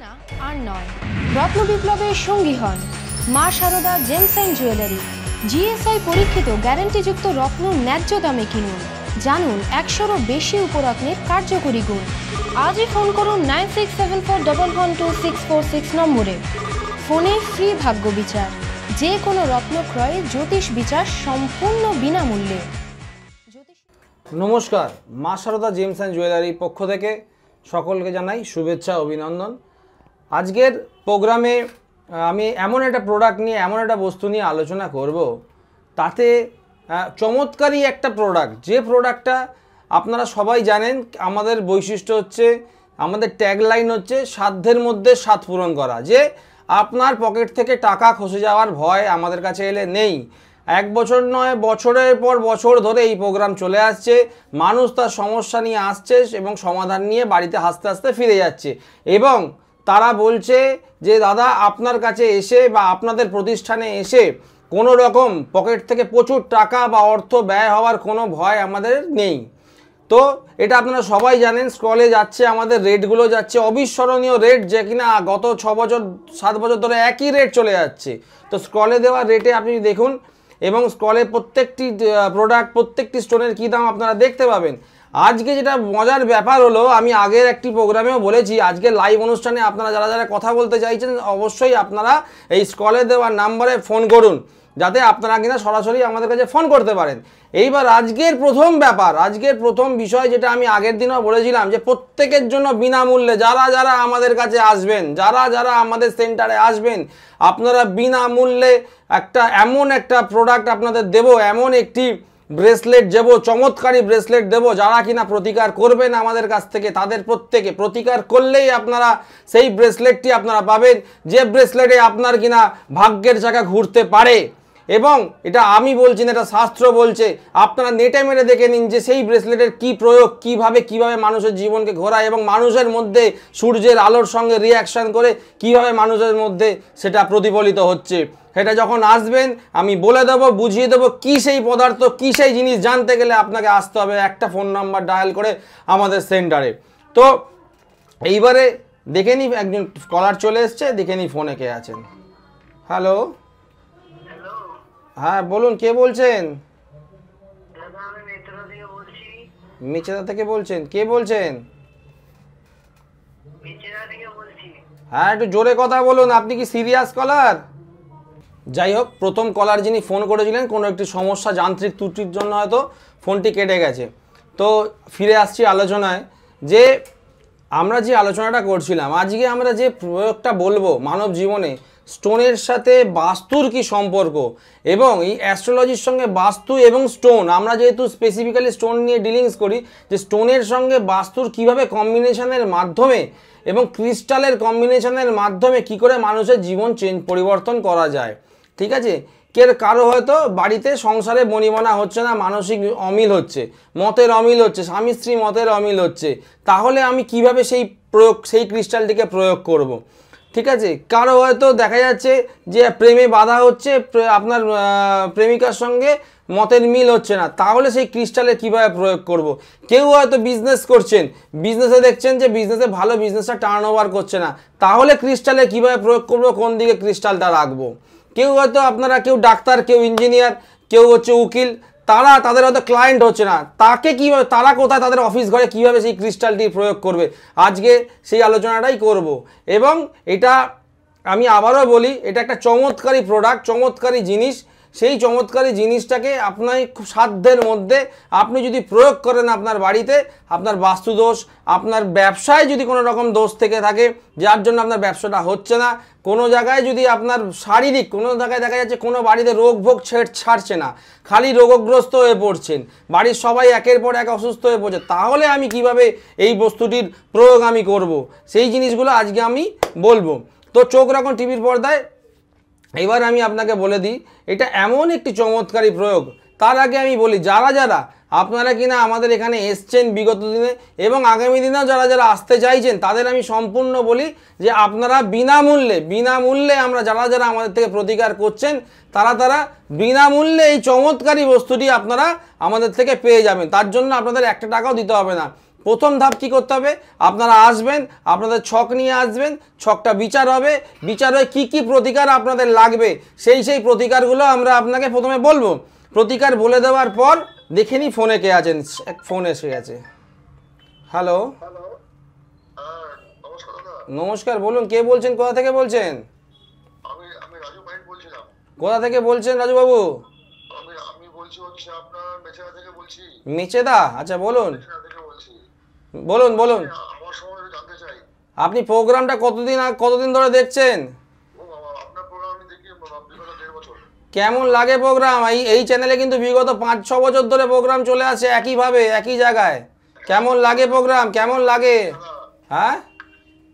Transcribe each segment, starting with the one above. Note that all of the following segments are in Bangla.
ঠিকানা আর নয়, রত্ন বিপ্লবের সঙ্গী হন মা Sharada gems and jewellery. GSI পরীক্ষিত গ্যারান্টিযুক্ত রত্ন ন্যায্য দামে কিনুন। জানুন 100-এরও বেশি উপরত্নের কার্যকরী গুণ। আজই ফোন করুন 9674112646 নম্বরে। ফোনে ফ্রি ভাগ্য বিচার। যে কোনো রত্ন ক্রয়ে জ্যোতিষ বিচার সম্পূর্ণ বিনামূল্যে। নমস্কার, মা শারদা জেমস অ্যান্ড জুয়েলারির পক্ষ থেকে সকলকে জানাই শুভেচ্ছা, অভিনন্দন। আজকের প্রোগ্রামে আমি এমন একটা প্রোডাক্ট নিয়ে, এমন একটা বস্তু নিয়ে আলোচনা করব, তাতে চমৎকারী একটা প্রোডাক্ট, যে প্রোডাক্টটা আপনারা সবাই জানেন। আমাদের বৈশিষ্ট্য হচ্ছে, আমাদের ট্যাগলাইন হচ্ছে সাধ্যের মধ্যে স্বাদ পূরণ করা। যে আপনার পকেট থেকে টাকা খসে যাওয়ার ভয় আমাদের কাছে এলে নেই। 1 বছর নয়, বছরের পর বছর ধরে এই প্রোগ্রাম চলে আসছে। মানুষ তার সমস্যা নিয়ে আসছে এবং সমাধান নিয়ে বাড়িতে হাসতে হাসতে ফিরে যাচ্ছে। এবং তারা বলছে যে দাদা, আপনার কাছে এসে বা আপনাদের প্রতিষ্ঠানে এসে কোনো রকম পকেট থেকে প্রচুর টাকা বা অর্থ ব্যয় হওয়ার কোনো ভয় আমাদের নেই। তো এটা আপনারা সবাই জানেন। স্ক্রলে যাচ্ছে, আমাদের রেটগুলো যাচ্ছে অবিস্মরণীয় রেট, যে কিনা গত 6 বছর 7 বছর ধরে একই রেট চলে যাচ্ছে। তো স্ক্রলে দেওয়া রেটে আপনি দেখুন, এবং স্ক্রলে প্রত্যেকটি প্রোডাক্ট, প্রত্যেকটি স্টোনের কী দাম আপনারা দেখতে পাবেন। আজকে যেটা মজার ব্যাপার হলো, আমি আগের একটি প্রোগ্রামেও বলেছি, আজকে লাইভ অনুষ্ঠানে আপনারা যারা যারা কথা বলতে চাইছেন, অবশ্যই আপনারা এই স্ক্রলে দেওয়া নাম্বারে ফোন করুন, যাতে আপনারা কিনা সরাসরি আমাদের কাছে ফোন করতে পারেন। এইবার আজকের প্রথম ব্যাপার, আজকের প্রথম বিষয়, যেটা আমি আগের দিনও বলেছিলাম, যে প্রত্যেকের জন্য বিনামূল্যে যারা যারা আমাদের কাছে আসবেন, যারা যারা আমাদের সেন্টারে আসবেন, আপনারা বিনামূল্যে এমন একটা প্রোডাক্ট আপনাদের দেব, এমন একটি ব্রেসলেট দেবো, চমৎকারী ব্রেসলেট দেবো, যারা কিনা প্রতিকার করবেন আমাদের কাছ থেকে, তাদের প্রত্যেকে প্রতিকার করলেই আপনারা সেই ব্রেসলেটটি আপনারা পাবেন, যে ব্রেসলেটে আপনার কিনা ভাগ্যের চাকা ঘুরতে পারে। এবং এটা আমি বলছি না, এটা শাস্ত্র বলছে। আপনারা নেটে মেরে দেখে নিন যে সেই ব্রেসলেটের কি প্রয়োগ, কিভাবে মানুষের জীবনকে ঘোরায়, এবং মানুষের মধ্যে সূর্যের আলোর সঙ্গে রিয়াকশান করে কিভাবে মানুষের মধ্যে সেটা প্রতিফলিত হচ্ছে। সেটা যখন আসবেন আমি বলে দেবো, বুঝিয়ে দেবো কী সেই পদার্থ, কী সেই জিনিস। জানতে গেলে আপনাকে আসতে হবে একটা ফোন নাম্বার ডায়াল করে আমাদের সেন্টারে। তো এইবারে দেখে নিই, একজন কলার চলে এসছে, দেখে নিই ফোনে কে আছেন। হ্যালো, হ্যাঁ বলুন, কে বলছেন? মেচেদা থেকে বলছেন? কে বলছেন? হ্যাঁ, একটু জোরে কথা বলুন। আপনি কি সিরিয়াস কলার? যাই হোক, প্রথম কলার যিনি ফোন করেছিলেন, কোনো একটি সমস্যা, যান্ত্রিক ত্রুটির জন্য হয়তো ফোনটি কেটে গেছে। তো ফিরে আসছি আলোচনায়, যে আমরা যে আলোচনাটা করছিলাম, আজকে আমরা যে প্রয়োগটা বলবো মানব জীবনে, স্টোনের সাথে বাস্তুর কি সম্পর্ক, এবং এই অ্যাস্ট্রোলজির সঙ্গে বাস্তু এবং স্টোন, আমরা যেহেতু স্পেসিফিক্যালি স্টোন নিয়ে ডিলিংস করি, যে স্টোনের সঙ্গে বাস্তুর কিভাবে কম্বিনেশনের মাধ্যমে এবং ক্রিস্টালের কম্বিনেশনের মাধ্যমে কি করে মানুষের জীবন পরিবর্তন করা যায়। ঠিক আছে, কারো হয়তো বাড়িতে সংসারে বনিবনা হচ্ছে না, মানসিক অমিল হচ্ছে, মতের অমিল হচ্ছে, স্বামী স্ত্রী মতের অমিল হচ্ছে, তাহলে আমি কিভাবে সেই ক্রিস্টালটিকে প্রয়োগ করব। ঠিক আছে, কারো হয়তো দেখা যাচ্ছে যে প্রেমে বাধা হচ্ছে, আপনার প্রেমিকার সঙ্গে মতের মিল হচ্ছে না, তাহলে সেই ক্রিস্টালে কিভাবে প্রয়োগ করব। কেউ হয়তো বিজনেস করছেন, বিজনেসে দেখছেন যে বিজনেসে ভালো, বিজনেসটা টার্ন ওভার করছে না, তাহলে ক্রিস্টালে কিভাবে প্রয়োগ করব, কোন দিকে ক্রিস্টালটা রাখবো। কেউ হয়তো আপনারা, কেউ ডাক্তার, কেউ ইঞ্জিনিয়ার, কেউ হচ্ছে উকিল, তাদের হয়তো ক্লায়েন্ট হচ্ছে না, তাকে কীভাবে, তারা কোথায়, তাদের অফিস ঘরে কীভাবে সেই ক্রিস্টালটি প্রয়োগ করবে, আজকে সেই আলোচনাটাই করব। এবং এটা আমি আবারও বলি, এটা একটা চমৎকারী প্রোডাক্ট, চমৎকারী জিনিস। সেই চমৎকারী জিনিসটাকে আপনার খুব সাধ্যের মধ্যে আপনি যদি প্রয়োগ করেন আপনার বাড়িতে, আপনার বাস্তুদোষ, আপনার ব্যবসায় যদি কোনো রকম দোষ থেকে থাকে, যার জন্য আপনার ব্যবসাটা হচ্ছে না, কোনো জায়গায় যদি আপনার শারীরিক কোনো জায়গায় দেখা যাচ্ছে কোনো বাড়িতে রোগ ভোগ ছাড়ছে না, খালি রোগগ্রস্ত হয়ে পড়ছেন, বাড়ির সবাই একের পর এক অসুস্থ হয়ে পড়ছে, তাহলে আমি কিভাবে এই বস্তুটির প্রয়োগ আমি করব, সেই জিনিসগুলো আজকে আমি বলবো। তো চোখ রাখুন টিভির পর্দায়। এবার আমি আপনাকে বলে দিই, এটা এমন একটি চমৎকারী প্রয়োগ। তার আগে আমি বলি, যারা যারা আপনারা কিনা আমাদের এখানে এসছেন বিগত দিনে এবং আগামী দিনেও যারা যারা আসতে চাইছেন, তাদের আমি সম্পূর্ণ বলি যে আপনারা বিনামূল্যে আমরা যারা যারা আমাদের থেকে প্রতিকার করছেন, তারা বিনামূল্যে এই চমৎকারী বস্তুটি আপনারা আমাদের থেকে পেয়ে যাবেন। তার জন্য আপনাদের 1 টাকাও দিতে হবে না। প্রথম ধাপ কি করতে হবে, আপনারা আসবেন, আপনাদের ছক নিয়ে আসবেন, ছকটা বিচার হবে, বিচার হয়ে কী কী প্রতিকার আপনাদের লাগবে সেই প্রতিকারগুলো আমরা আপনাকে প্রথমে বলবো। প্রতিকার বলে দেওয়ার পর দেখে নিই ফোনে কে আছেন। এক ফোন এসে গেছে। হ্যালো, নমস্কার, বলুন কে বলছেন, কোথা থেকে বলছেন? আমি রাজু মাইন্ড বলছিলাম। কোথা থেকে বলছেন রাজুবাবু? আমি বলছি হচ্ছে আপনার মেচেদা থেকে বলছি। মেচেদা, আচ্ছা বলুন মেচেদা থেকে বলছি। বলুন বলুন। আমার সম্বন্ধে জানতে চাই। আপনি প্রোগ্রামটা কতদিন ধরে দেখছেন? ও বাবা, আপনার প্রোগ্রাম আমি দেখি বিগত 1.5 বছর। কেমন লাগে প্রোগ্রাম? এই চ্যানেলে কিন্তু বিগত 5-6 বছর ধরে প্রোগ্রাম চলে আসে একইভাবে একই জায়গায়। কেমন লাগে প্রোগ্রাম, কেমন লাগে? হ্যাঁ,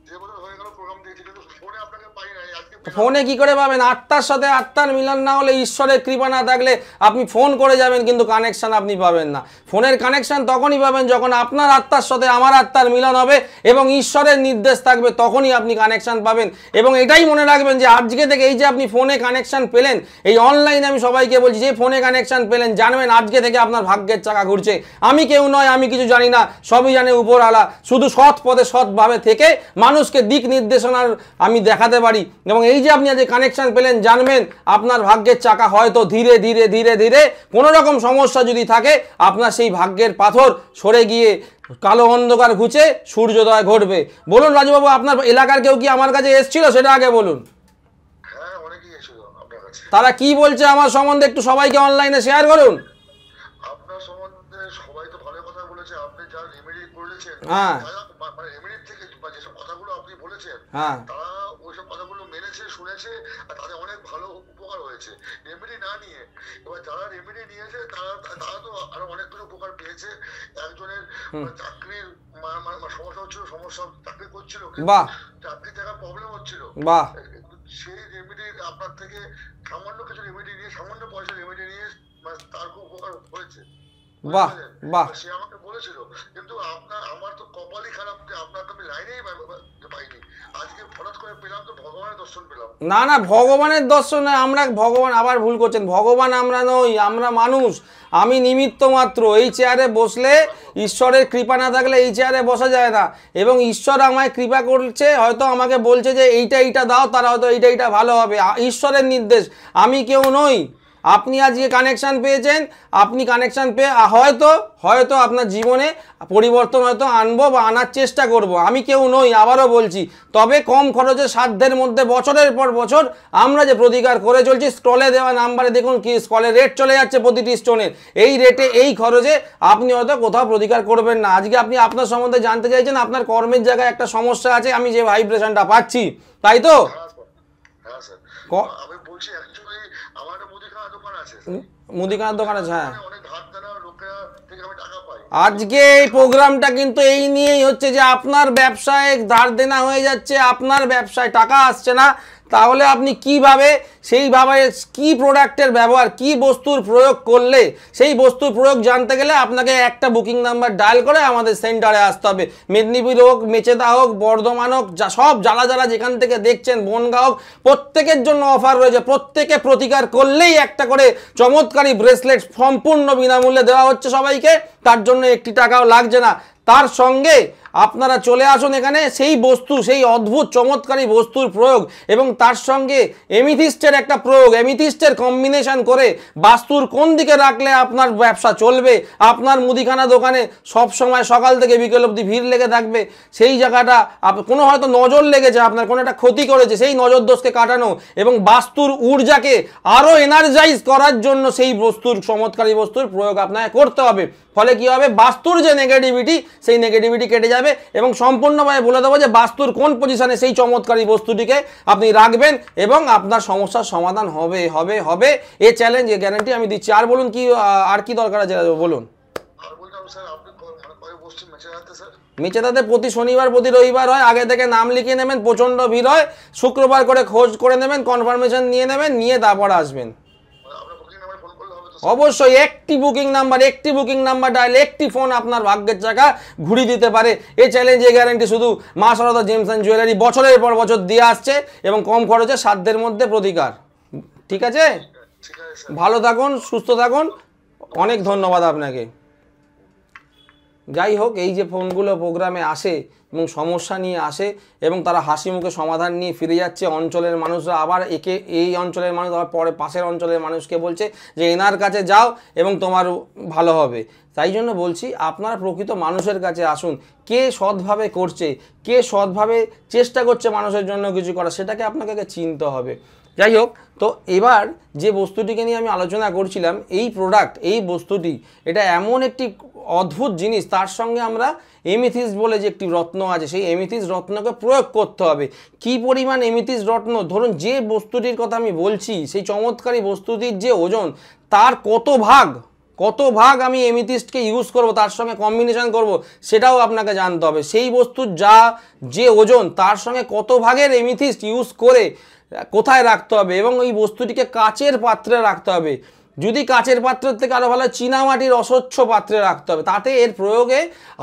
যে বছর হয়ে গেল প্রোগ্রাম দেখছি, কিন্তু ফোনে আপনাকে পাই নাই। আজকে ফোনে কি করে পাবেন? আত্মার সাথে আত্মার মিলন না হলে, ঈশ্বরের কৃপা না থাকলে আপনি ফোন করে যাবেন কিন্তু কানেকশন আপনি পাবেন না। ফোনের কানেকশন তখনই পাবেন যখন আপনার আত্মার সাথে আমার আত্মার মিলন হবে এবং ঈশ্বরের নির্দেশ থাকবে, তখনই আপনি কানেকশন পাবেন। এবং এটাই মনে রাখবেন যে আজকে থেকে এই যে আপনি ফোনে কানেকশন পেলেন, এই অনলাইনে আমি সবাইকে বলছি যে ফোনে কানেকশন পেলেন, জানবেন আজকে থেকে আপনার ভাগ্যের চাকা ঘুরছে। আমি কেউ নয়, আমি কিছু জানি না, সবই জানে উপরওয়ালা। শুধু সৎ পথে সৎভাবে থেকে মানুষকে দিক নির্দেশনার আমি দেখাতে পারি। এবং এই যে আপনি আজ কানেকশন পেলেন, জানবেন আপনার ভাগ্যের চাকা হয়তো ধীরে ধীরে ধীরে ধীরে কোনো রকম সমস্যা যদি থাকে, আপনার সেই ভাগ্যের পাথর সরে গিয়ে কালো অন্ধকার ঘুচে সূর্যোদয় ঘটবে। বলুন রাজুবাবু, আপনার এলাকার কেউ কি আমার কাছে এসেছিল সেটা আগে বলুন। হ্যাঁ, অনেকেই এসেছিল আপনার কাছে। তারা কি বলছে আমার সম্বন্ধে একটু সবাইকে অনলাইনে শেয়ার করুন। আপনার সম্বন্ধে সবাই তো ভালো কথা বলেছে। আপনি যা রেমেডি করেছেন, হ্যাঁ, মানে রেমেডি থেকে যেসব কথাগুলো আপনি বলেছেন, হ্যাঁ, তারা ওইসব কথাগুলো মেনেছে, শুনেছে, আর তাদের অনেক ভালো উপকার হয়েছে রেমেডি না নিয়ে। এবার যারা রেমেডি নিয়েছে তারা তো আরো অনেক কিছু উপকার পেয়েছে। একজনের চাকরির সমস্যা হচ্ছিল, চাকরি করছিল, বাহ, চাকরি থাকার প্রবলেম হচ্ছিল, বাহ, সেই রেমেডি আপনার থেকে সামান্য কিছু রেমেডি নিয়ে, সামান্য পয়সা রেমেডি নিয়ে তার খুব উপকার হয়েছে। বাহ, বাহ। সে আমাকে বলেছিল, কিন্তু আমার তো কপালই খারাপ যে আপনার তো আমি লাইনেই পাইনি। আজকে হঠাৎ করে পেলাম, তো ভগবানের দর্শন পেলাম। না না, ভগবানের দর্শন নয়, আমরা ভগবান, আবার ভুল করছেন, ভগবান আমরা নই, আমরা মানুষ, আমি নিমিত্ত মাত্র। এই চেয়ারে বসলে ঈশ্বরের কৃপা না থাকলে এই চেয়ারে বসা যায় না। এবং ঈশ্বর আমায় কৃপা করছে, হয়তো আমাকে বলছে যে এইটা দাও, তারা হয়তো এইটা ভালো হবে, ঈশ্বরের নির্দেশ, আমি কেউ নই। আপনি আজকে কানেকশান পেয়েছেন, আপনি কানেকশান পেয়ে হয়তো আপনার জীবনে পরিবর্তন হয়তো আনবো বা আনার চেষ্টা করব। আমি কেউ নই, আবারও বলছি। তবে কম খরচে, সাধ্যের মধ্যে বছরের পর বছর আমরা যে প্রতিকার করে চলছি, স্টলে দেওয়া নাম্বারে দেখুন কি স্টলের রেট চলে যাচ্ছে প্রতিটি স্টোনের। এই রেটে এই খরচে আপনি হয়তো কোথাও প্রতিকার করবেন না। আজকে আপনি আপনার সম্বন্ধে জানতে চাইছেন, আপনার কর্মের জায়গায় একটা সমস্যা আছে, আমি যে ভাইব্রেশনটা পাচ্ছি, তাই তো? হ্যাঁ স্যার, আমি বলছি অ্যাকচুয়ালি আমার একটা মুদিখানা দোকান আছে। মুদিখানার দোকান আছে, হ্যাঁ। অনেক ধার দেনা লোকেরা থেকে আমি টাকা পাই। আজকে এই প্রোগ্রামটা কিন্তু এই নিয়েই হচ্ছে যে আপনার ব্যবসায় ধার দেনা হয়ে যাচ্ছে, আপনার ব্যবসায় টাকা আসছে না, তাহলে আপনি কিভাবে সেইভাবে কি প্রোডাক্টের ব্যবহার, কি বস্তুর প্রয়োগ করলে, সেই বস্তুর প্রয়োগ জানতে গেলে আপনাকে একটা বুকিং নাম্বার ডায়াল করে আমাদের সেন্টারে আসতে হবে। মেদিনীপুর হোক, মেচেদা হোক, বর্ধমান হোক, সব যারা যেখান থেকে দেখছেন, বনগাঁ হোক, প্রত্যেকের জন্য অফার রয়েছে। প্রত্যেকে প্রতিকার করলেই একটা করে চমৎকারী ব্রেসলেট সম্পূর্ণ বিনামূল্যে দেওয়া হচ্ছে সবাইকে, তার জন্য একটি টাকাও লাগছে না। তার সঙ্গে আপনারা চলে আসুন এখানে, সেই বস্তু, সেই অদ্ভুত চমৎকারী বস্তুর প্রয়োগ এবং তার সঙ্গে এমিথিস্টের একটা প্রয়োগ, এমিথিস্টের কম্বিনেশন করে বাস্তুর কোন দিকে রাখলে আপনার ব্যবসা চলবে, আপনার মুদিখানা দোকানে সব সময় সকাল থেকে বিকেল অবধি ভিড় লেগে থাকবে, সেই জায়গাটা কোনো হয়তো নজর লেগেছে, আপনার কোনো একটা ক্ষতি করেছে, সেই নজর দোষকে কাটানো এবং বাস্তুর ঊর্জাকে আরও এনার্জাইজ করার জন্য সেই বস্তুর, চমৎকারী বস্তুর প্রয়োগ আপনাকে করতে হবে। ফলে কি হবে, বাস্তুর যে নেগেটিভিটি, সেই নেগেটিভিটি কেটে যাবে এবং সম্পূর্ণভাবে বলে দেবো যে বাস্তুর কোন পজিশনে সেই চমৎকারী বস্তুটিকে আপনি রাখবেন এবং আপনার সমস্যার সমাধান হবে হবে হবে। এ চ্যালেঞ্জ, এ গ্যারান্টি আমি দিচ্ছি। আর বলুন কি, আর কি দরকার আছে বলুন। আর বলতাম স্যার, আপনি কয় বস্তু মেচেদাতে স্যার? মেচেদাতে প্রতি শনিবার, প্রতি রবিবার হয়। আগে থেকে নাম লিখিয়ে নেবেন, প্রচণ্ড ভিড় হয়। শুক্রবার করে খোঁজ করে নেবেন, কনফার্মেশন নিয়ে নেবেন, নিয়ে তারপর আসবেন। অবশ্যই একটি বুকিং নাম্বার ডায়াল, একটি ফোন আপনার ভাগ্যের চাকা ঘুরিয়ে দিতে পারে। এই চ্যালেঞ্জে গ্যারান্টি শুধু মা সারদা জেমস অ্যান্ড জুয়েলারি বছরের পর বছর দিয়ে আসছে এবং কম খরচে, সাধ্যের মধ্যে প্রতিকার। ঠিক আছে, ভালো থাকুন, সুস্থ থাকুন, অনেক ধন্যবাদ আপনাকে। যাই হোক, এই যে ফোনগুলো প্রোগ্রামে আসে এবং সমস্যা নিয়ে আসে এবং তারা হাসি মুখে সমাধান নিয়ে ফিরে যাচ্ছে, অঞ্চলের মানুষরা আবার এই অঞ্চলের মানুষ আবার পরে পাশের অঞ্চলের মানুষকে বলছে যে এনার কাছে যাও এবং তোমার ভালো হবে। তাই জন্য বলছি, আপনারা প্রকৃত মানুষের কাছে আসুন। কে সৎভাবে করছে, কে সৎভাবে চেষ্টা করছে মানুষের জন্য কিছু করা, সেটাকে আপনাকে চিনতে হবে। যাই হোক, তো এবার যে বস্তুটিকে নিয়ে আমি আলোচনা করছিলাম, এই প্রোডাক্ট, এই বস্তুটি, এটা এমন একটি অদ্ভুত জিনিস, তার সঙ্গে আমরা এমিথিস্ট বলে যে একটি রত্ন আছে, সেই এমিথিস্ট রত্নকে প্রয়োগ করতে হবে। কি পরিমাণ এমিথিস্ট রত্ন, ধরুন যে বস্তুটির কথা আমি বলছি, সেই চমৎকারী বস্তুটির যে ওজন, তার কত ভাগ আমি এমিথিস্টকে ইউজ করব, তার সঙ্গে কম্বিনেশন করব, সেটাও আপনাকে জানতে হবে। সেই বস্তুর যে ওজন, তার সঙ্গে কত ভাগের এমিথিস্ট ইউজ করে কোথায় রাখতে হবে, এবং এই বস্তুটিকে কাচের পাত্রে রাখতে হবে। যদি কাচের পাত্রের থেকে আরও ভালো চীনামাটির অস্বচ্ছ পাত্রে রাখতে হবে, তাতে এর প্রয়োগে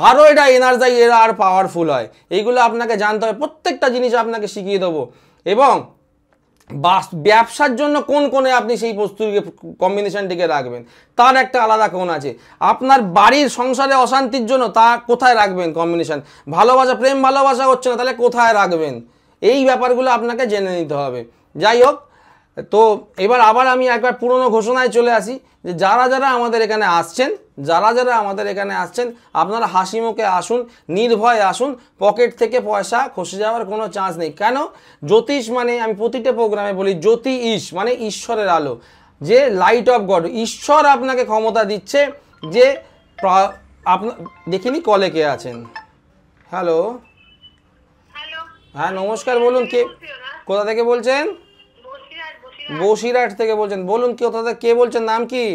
আরও এটা এনার্জাই, এরা আর পাওয়ারফুল হয়। এইগুলো আপনাকে জানতে হবে, প্রত্যেকটা জিনিস আপনাকে শিখিয়ে দেবো। এবং ব্যবসার জন্য কোন কোণে আপনি সেই বস্তুকে কম্বিনেশনটিকে রাখবেন, তার একটা আলাদা কোণ আছে। আপনার বাড়ির সংসারে অশান্তির জন্য তা কোথায় রাখবেন কম্বিনেশন, প্রেম ভালোবাসা হচ্ছে না, তাহলে কোথায় রাখবেন, এই ব্যাপারগুলো আপনাকে জেনে নিতে হবে। যাই হোক, তো এবার আবার আমি একবার পুরনো ঘোষণায় চলে আসি যে যারা আমাদের এখানে আসছেন, আপনারা হাসি মুখে আসুন, নির্ভয়ে আসুন, পকেট থেকে পয়সা খসে যাওয়ার কোনো চান্স নেই। কেন? জ্যোতিষ মানে, আমি প্রতিটা প্রোগ্রামে বলি, জ্যোতিষ মানে ঈশ্বরের আলো, যে লাইট অফ গড। ঈশ্বর আপনাকে ক্ষমতা দিচ্ছে যে দেখিনি কলে কে আছেন। হ্যালো, হ্যাঁ নমস্কার, বলুন কোথা থেকে বলছেন? বসিরহাট থেকে বলছেন, বলুন কোথা থেকে কে বলছেন, নাম কি?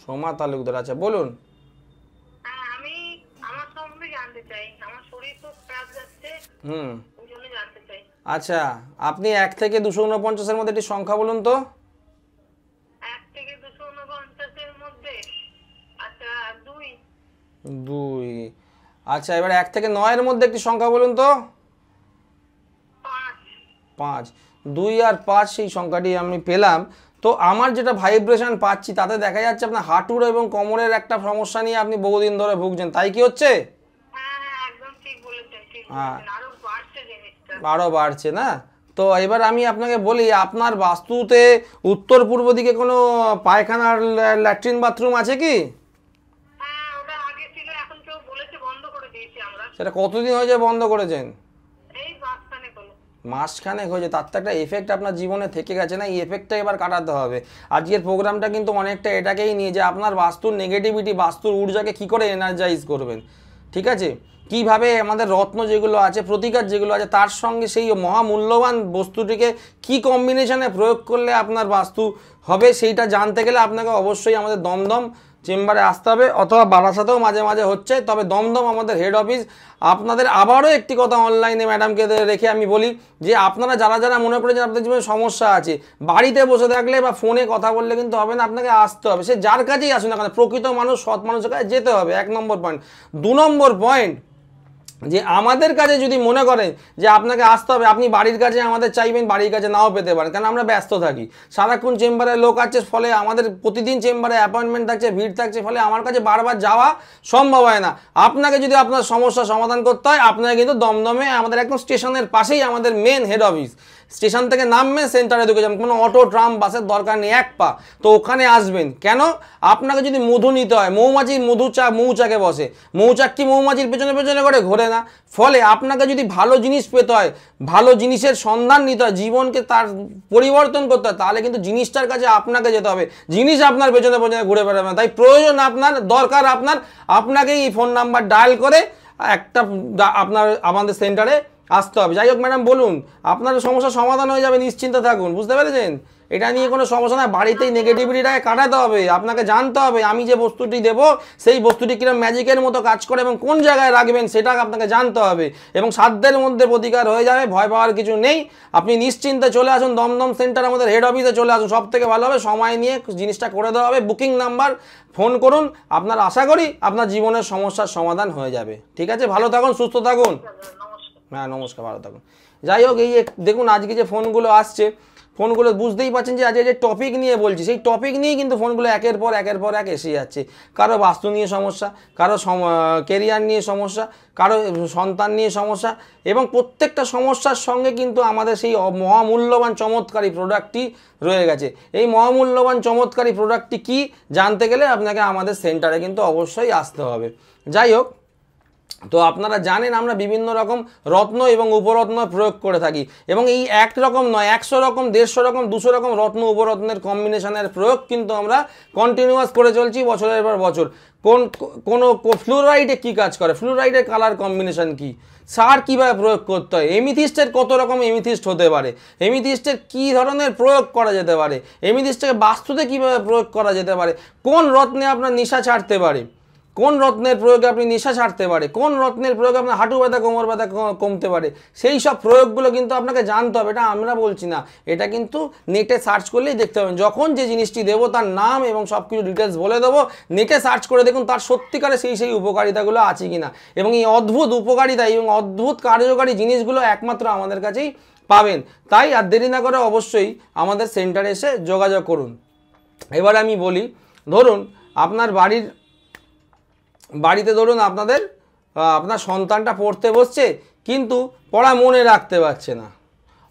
সোমা তালুকদার, আচ্ছা বলুন। আচ্ছা, আপনি 1 থেকে 249-এর মধ্যে একটি সংখ্যা বলুন তো। 1 থেকে 249-এর মধ্যে, আচ্ছা 2। আচ্ছা, এবার 1 থেকে 9-এর মধ্যে একটি সংখ্যা বলুন তো। 5। 2 আর 5 সেই সংখ্যাটি আমি পেলাম। তো আমার যেটা ভাইব্রেশন পাচ্ছি, তাতে দেখা যাচ্ছে আপনার হাঁটুর এবং কোমরের একটা সমস্যা নিয়ে আপনি বহুদিন ধরে ভুগছেন, তাই কি হচ্ছে? হ্যাঁ, আরও বাড়ছে না? তো এবার আমি আপনাকে বলি, আপনার বাস্তুতে উত্তর পূর্ব দিকে কোনো পায়খানার ল্যাট্রিন বাথরুম আছে কি? সেটা কতদিন হয়েছে বন্ধ করেছেন? মাসখানেক হয়েছে। তার তো একটা এফেক্ট আপনার জীবনে থেকে গেছে না, এই এফেক্টটা এবার কাটাতে হবে। আজকের প্রোগ্রামটা কিন্তু অনেকটা এটাকেই নিয়ে, যে আপনার বাস্তুর নেগেটিভিটি, বাস্তুর ঊর্জাকে কী করে এনার্জাইজ করবেন, ঠিক আছে? কিভাবে আমাদের রত্ন যেগুলো আছে, প্রতিকার যেগুলো আছে, তার সঙ্গে সেই মহামূল্যবান বস্তুটিকে কি কম্বিনেশনে প্রয়োগ করলে আপনার বাস্তু হবে, সেইটা জানতে গেলে আপনাকে অবশ্যই আমাদের দমদম চেম্বারে আসতে হবে, অথবা বারাসাতেও মাঝে মাঝে হচ্ছে, তবে দমদম আমাদের হেড অফিস। আপনাদের আবারও একটি কথা অনলাইনে ম্যাডামকে রেখে আমি বলি, যে আপনারা যারা মনে করেন যে আপনাদের জীবনে সমস্যা আছে, বাড়িতে বসে থাকলে বা ফোনে কথা বললে কিন্তু হবে না, আপনাকে আসতে হবে। সে যার কাছেই আসুন না কেন, প্রকৃত মানুষ, সৎ মানুষের কাছে যেতে হবে, 1 নম্বর পয়েন্ট। 2 নম্বর পয়েন্ট, যে আমাদের কাছে যদি মনে করেন যে আপনাকে আসতে হবে, আপনি বাড়ির কাছে আমাদের চাইবেন, বাড়ির কাছে নাও পেতে পারেন, কারণ আমরা ব্যস্ত থাকি, সারাক্ষণ চেম্বারে লোক আছে, ফলে আমাদের প্রতিদিন চেম্বারে অ্যাপয়েন্টমেন্ট থাকছে, ভিড় থাকছে, ফলে আমার কাছে বারবার যাওয়া সম্ভব হয় না। আপনাকে যদি আপনার সমস্যা সমাধান করতে হয়, আপনাকে কিন্তু দমদমে আমাদের একদম স্টেশনের পাশেই আমাদের মেন হেড অফিস, স্টেশন থেকে নামবেন, সেন্টারে ঢুকে যাবেন, কোনো অটো ট্রাম বাসের দরকার নেই, 1 পা। তো ওখানে আসবেন কেন? আপনাকে যদি মধু নিতে হয়, মৌমাছির মৌচাকে বসে, মৌচাক কি মৌমাছির পেছনে পেছনে করে ঘোরে না? ফলে আপনাকে যদি ভালো জিনিস পেতে হয়, ভালো জিনিসের সন্ধান নিতে হয়, জীবনকে তার পরিবর্তন করতে হয়, তাহলে কিন্তু জিনিসটার কাছে আপনাকে যেতে হবে, জিনিস আপনার পেছনে পেছনে ঘুরে বেড়াবে না। তাই প্রয়োজন আপনার, দরকার আপনাকেই এই ফোন নাম্বার ডায়াল করে আমাদের সেন্টারে আসতে হবে। যাই হোক ম্যাডাম, বলুন, আপনার সমস্যার সমাধান হয়ে যাবে, নিশ্চিন্তে থাকুন, বুঝতে পেরেছেন? এটা নিয়ে কোনো সমস্যা না, বাড়িতেই নেগেটিভিটিটাকে কাটাতে হবে, আপনাকে জানতে হবে আমি যে বস্তুটি দেবো সেই বস্তুটি কিরকম ম্যাজিকের মতো কাজ করে এবং কোন জায়গায় রাখবেন সেটা আপনাকে জানতে হবে, এবং সাধ্যের মধ্যে প্রতিকার হয়ে যাবে, ভয় পাওয়ার কিছু নেই। আপনি নিশ্চিন্তে চলে আসুন, দমদম সেন্টার আমাদের হেড অফিসে চলে আসুন, সব থেকে ভালো হবে, সময় নিয়ে জিনিসটা করে দেওয়া হবে। বুকিং নাম্বার ফোন করুন, আপনার আশা করি আপনার জীবনের সমস্যার সমাধান হয়ে যাবে। ঠিক আছে, ভালো থাকুন, সুস্থ থাকুন। হ্যাঁ নমস্কার, ভালো থাকুন। যাই হোক, এই দেখুন আজকে যে ফোনগুলো আসছে, ফোনগুলো বুঝতেই পারছেন যে আজ যে টপিক নিয়ে বলছি সেই টপিক নিয়েই কিন্তু ফোনগুলো একের পর এক এসে যাচ্ছে। কারো বাস্তু নিয়ে সমস্যা, কারো কেরিয়ার নিয়ে সমস্যা, কারো সন্তান নিয়ে সমস্যা, এবং প্রত্যেকটা সমস্যার সঙ্গে কিন্তু আমাদের সেই মহামূল্যবান চমৎকারী প্রোডাক্টটি রয়ে গেছে। এই মহামূল্যবান চমৎকারী প্রোডাক্টটি কি জানতে গেলে আপনাকে আমাদের সেন্টারে কিন্তু অবশ্যই আসতে হবে। যাই হোক, তো আপনারা জানেন আমরা বিভিন্ন রকম রত্ন এবং উপরত্ন প্রয়োগ করে থাকি, এবং এই এক রকম নয়, 100 রকম, 150 রকম, 200 রকম রত্ন উপরত্নের কম্বিনেশনের প্রয়োগ কিন্তু আমরা কন্টিনিউয়াস করে চলছি বছরের পর বছর। কোনো ফ্লুরাইডে কী কাজ করে, ফ্লুরাইডের কালার কম্বিনেশন কি, সার কীভাবে প্রয়োগ করতে হয়, এমিথিস্টের কত রকম এমিথিস্ট হতে পারে, এমিথিস্টের কী ধরনের প্রয়োগ করা যেতে পারে, এমিথিস্টকে বাস্তুতে কীভাবে প্রয়োগ করা যেতে পারে, কোন রত্নে আপনার নেশা ছাড়তে পারে, কোন রত্নের প্রয়োগে আপনি নেশা ছাড়তে পারে, কোন রত্নের প্রয়োগে আপনার হাঁটু ব্যথা, কোমর ব্যথা কমতে পারে, সেই সব প্রয়োগগুলো কিন্তু আপনাকে জানতে হবে। এটা আমরা বলছি না, এটা কিন্তু নেটে সার্চ করলেই দেখতে পাবেন। যখন যে জিনিসটি দেবো তার নাম এবং সব কিছু ডিটেলস বলে দেবো, নেটে সার্চ করে দেখুন তার সত্যিকারে সেই উপকারিতাগুলো আছে কি না, এবং এই অদ্ভুত উপকারিতা এবং অদ্ভুত কার্যকারী জিনিসগুলো একমাত্র আমাদের কাছেই পাবেন। তাই আর দেরি না করে অবশ্যই আমাদের সেন্টারে এসে যোগাযোগ করুন। এবার আমি বলি, ধরুন আপনার বাড়িতে ধরুন আপনার সন্তানটা পড়তে বসছে কিন্তু পড়া মনে রাখতে পারছে না,